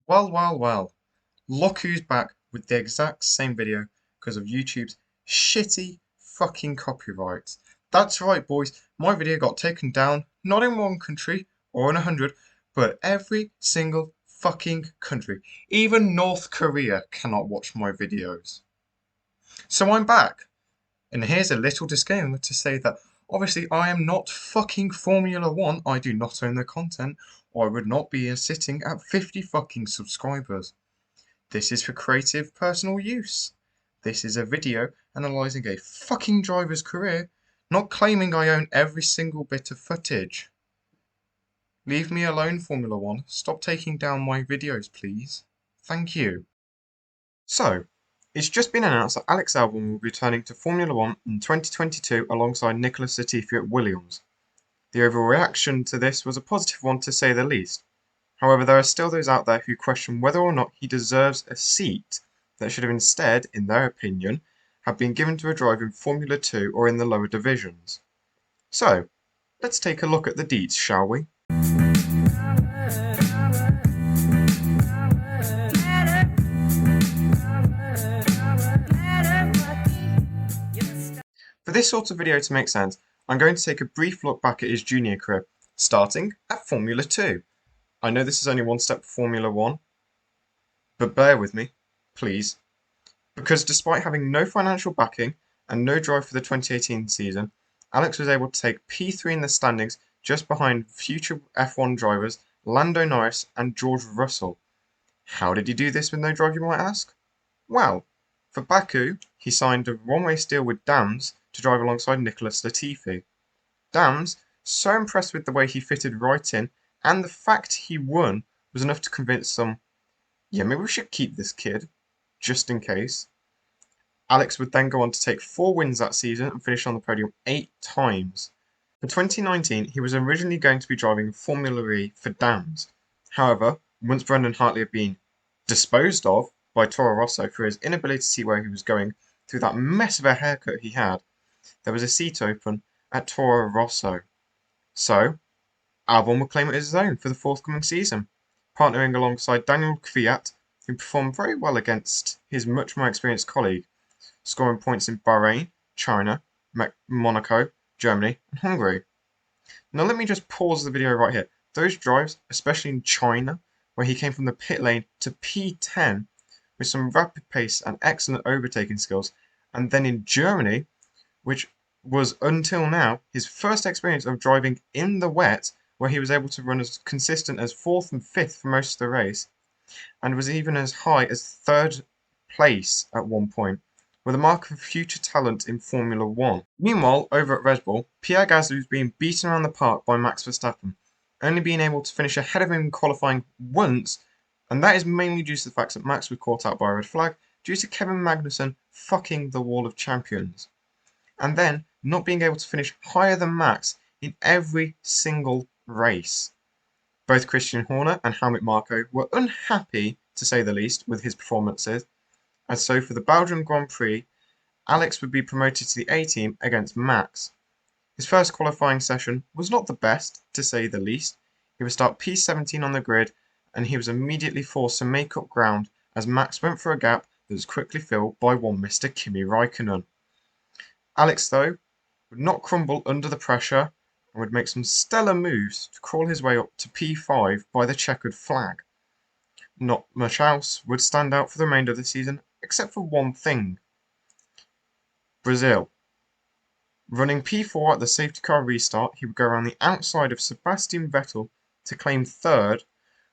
Well, well, well. Look who's back with the exact same video because of YouTube's shitty fucking copyrights. That's right, boys. My video got taken down not in one country or in 100, but every single fucking country. Even North Korea cannot watch my videos. So I'm back. And here's a little disclaimer to say that obviously I am not fucking Formula One. I do not own the content, or I would not be sitting at 50 fucking subscribers. This is for creative personal use. This is a video analysing a fucking driver's career, not claiming I own every single bit of footage. Leave me alone, Formula One. Stop taking down my videos, please. Thank you. So, it's just been announced that Alex Albon will be returning to Formula One in 2022 alongside Nicholas Latifi at Williams. The overall reaction to this was a positive one to say the least. However, there are still those out there who question whether or not he deserves a seat that should have instead, in their opinion, have been given to a driver in Formula 2 or in the lower divisions. So, let's take a look at the deets, shall we? For this sort of video to make sense, I'm going to take a brief look back at his junior career, starting at Formula 2. I know this is only one step Formula 1, but bear with me, please. Because despite having no financial backing and no drive for the 2018 season, Alex was able to take P3 in the standings just behind future F1 drivers Lando Norris and George Russell. How did he do this with no drive, you might ask? Well, for Baku, he signed a one-way deal with Dams to drive alongside Nicholas Latifi. Dams, so impressed with the way he fitted right in and the fact he won was enough to convince some, yeah, maybe we should keep this kid, just in case. Alex would then go on to take 4 wins that season and finish on the podium 8 times. For 2019, he was originally going to be driving Formula E for Dams. However, once Brendan Hartley had been disposed of by Toro Rosso for his inability to see where he was going through that mess of a haircut he had, there was a seat open at Toro Rosso. So, Albon would claim it as his own for the forthcoming season, partnering alongside Daniel Kvyat, who performed very well against his much more experienced colleague, scoring points in Bahrain, China, Monaco, Germany, and Hungary. Now let me just pause the video right here. Those drives, especially in China, where he came from the pit lane to P10 with some rapid pace and excellent overtaking skills, and then in Germany, which was until now his first experience of driving in the wet, where he was able to run as consistent as 4th and 5th for most of the race, and was even as high as 3rd place at one point, with a mark of future talent in Formula 1. Meanwhile, over at Red Bull, Pierre Gasly was being beaten around the park by Max Verstappen, only being able to finish ahead of him in qualifying once, and that is mainly due to the fact that Max was caught out by a red flag due to Kevin Magnussen fucking the Wall of Champions, and then not being able to finish higher than Max in every single race. Both Christian Horner and Helmut Marko were unhappy, to say the least, with his performances, and so for the Belgian Grand Prix, Alex would be promoted to the A team against Max. His first qualifying session was not the best, to say the least. He would start P17 on the grid, and he was immediately forced to make up ground as Max went for a gap that was quickly filled by one Mr. Kimi Raikkonen. Alex, though, would not crumble under the pressure and would make some stellar moves to crawl his way up to P5 by the checkered flag. Not much else would stand out for the remainder of the season, except for one thing. Brazil. Running P4 at the safety car restart, he would go around the outside of Sebastian Vettel to claim 3rd,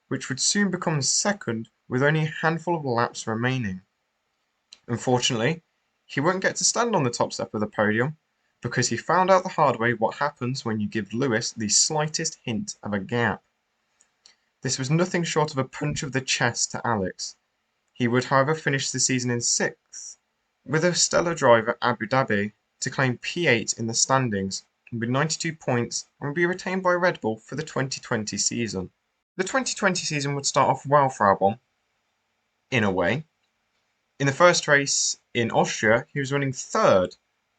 which would soon become 2nd with only a handful of laps remaining. Unfortunately, he won't get to stand on the top step of the podium, because he found out the hard way what happens when you give Lewis the slightest hint of a gap. This was nothing short of a punch of the chest to Alex. He would, however, finish the season in 6th, with a stellar drive at Abu Dhabi to claim P8 in the standings, with 92 points, and would be retained by Red Bull for the 2020 season. The 2020 season would start off well for Albon, in a way. In the first race in Austria, he was running 3rd,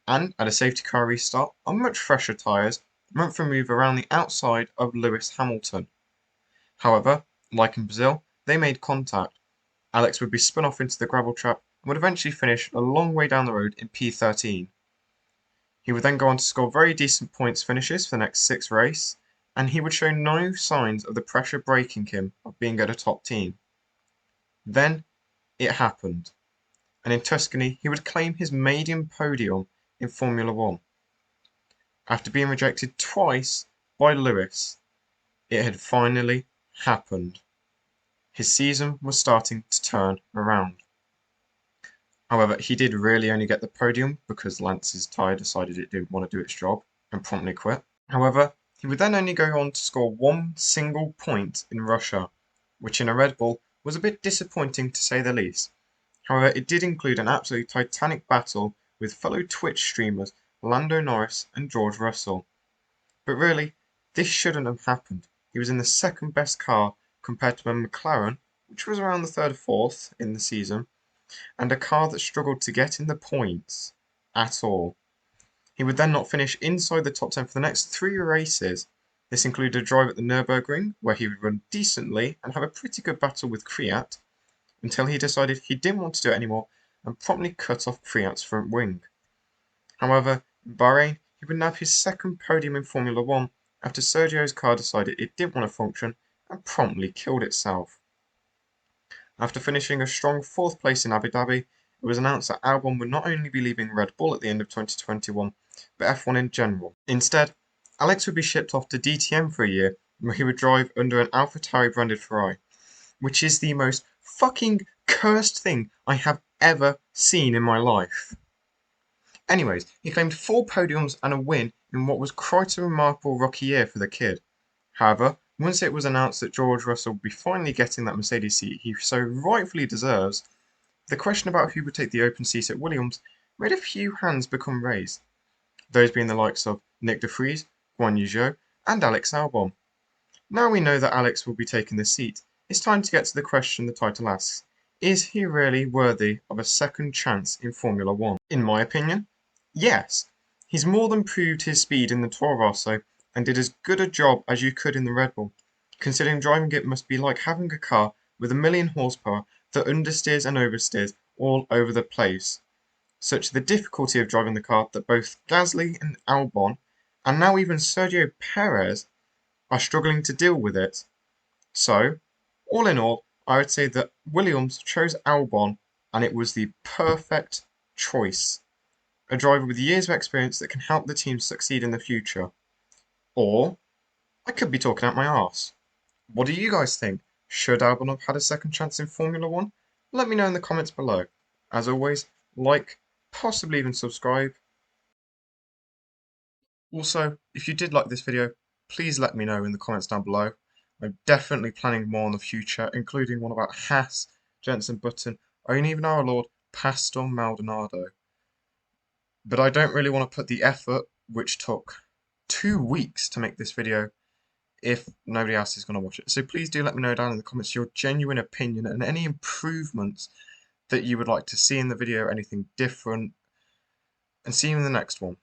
and at a safety car restart on much fresher tyres, went for a move around the outside of Lewis Hamilton. However, like in Brazil, they made contact. Alex would be spun off into the gravel trap and would eventually finish a long way down the road in P13. He would then go on to score very decent points finishes for the next 6 races, and he would show no signs of the pressure breaking him of being at a top team. Then it happened, and in Tuscany he would claim his maiden podium in Formula 1. After being rejected twice by Lewis, it had finally happened. His season was starting to turn around. However, he did really only get the podium because Lance's tyre decided it didn't want to do its job and promptly quit. However, he would then only go on to score one single point in Russia, which in a Red Bull was a bit disappointing to say the least. However, it did include an absolutely titanic battle with fellow Twitch streamers Lando Norris and George Russell. But really, this shouldn't have happened. He was in the second best car compared to a McLaren, which was around the 3rd or 4th in the season, and a car that struggled to get in the points at all. He would then not finish inside the top 10 for the next 3 races. This included a drive at the Nürburgring, where he would run decently and have a pretty good battle with Kvyat, until he decided he didn't want to do it anymore and promptly cut off Kvyat's front wing. However, in Bahrain, he would nab his second podium in Formula 1 after Sergio's car decided it didn't want to function and promptly killed itself. After finishing a strong 4th place in Abu Dhabi, it was announced that Albon would not only be leaving Red Bull at the end of 2021, but F1 in general. Instead, Alex would be shipped off to DTM for a year, where he would drive under an AlphaTauri branded Ferrari, which is the most fucking cursed thing I have ever seen in my life. Anyways, he claimed 4 podiums and a win in what was quite a remarkable rookie year for the kid. However, once it was announced that George Russell would be finally getting that Mercedes seat he so rightfully deserves, the question about who would take the open seat at Williams made a few hands become raised, those being the likes of Nick de Vries, Guan Yu Zhou, and Alex Albon. Now we know that Alex will be taking the seat, it's time to get to the question the title asks: is he really worthy of a second chance in Formula 1? In my opinion, yes. He's more than proved his speed in the Toro Rosso and did as good a job as you could in the Red Bull, considering driving it must be like having a car with 1,000,000 horsepower that understeers and oversteers all over the place. Such the difficulty of driving the car that both Gasly and Albon, and now even Sergio Perez, are struggling to deal with it. So, all in all, I would say that Williams chose Albon and it was the perfect choice. A driver with years of experience that can help the team succeed in the future. Or, I could be talking out my arse. What do you guys think? Should Albon have had a second chance in Formula 1? Let me know in the comments below. As always, like, possibly even subscribe. Also, if you did like this video, please let me know in the comments down below. I'm definitely planning more in the future, including one about Haas, Jenson Button, or even our Lord, Pastor Maldonado. But I don't really want to put the effort, which took 2 weeks to make this video, if nobody else is going to watch it. So please do let me know down in the comments your genuine opinion and any improvements that you would like to see in the video, anything different, and see you in the next one.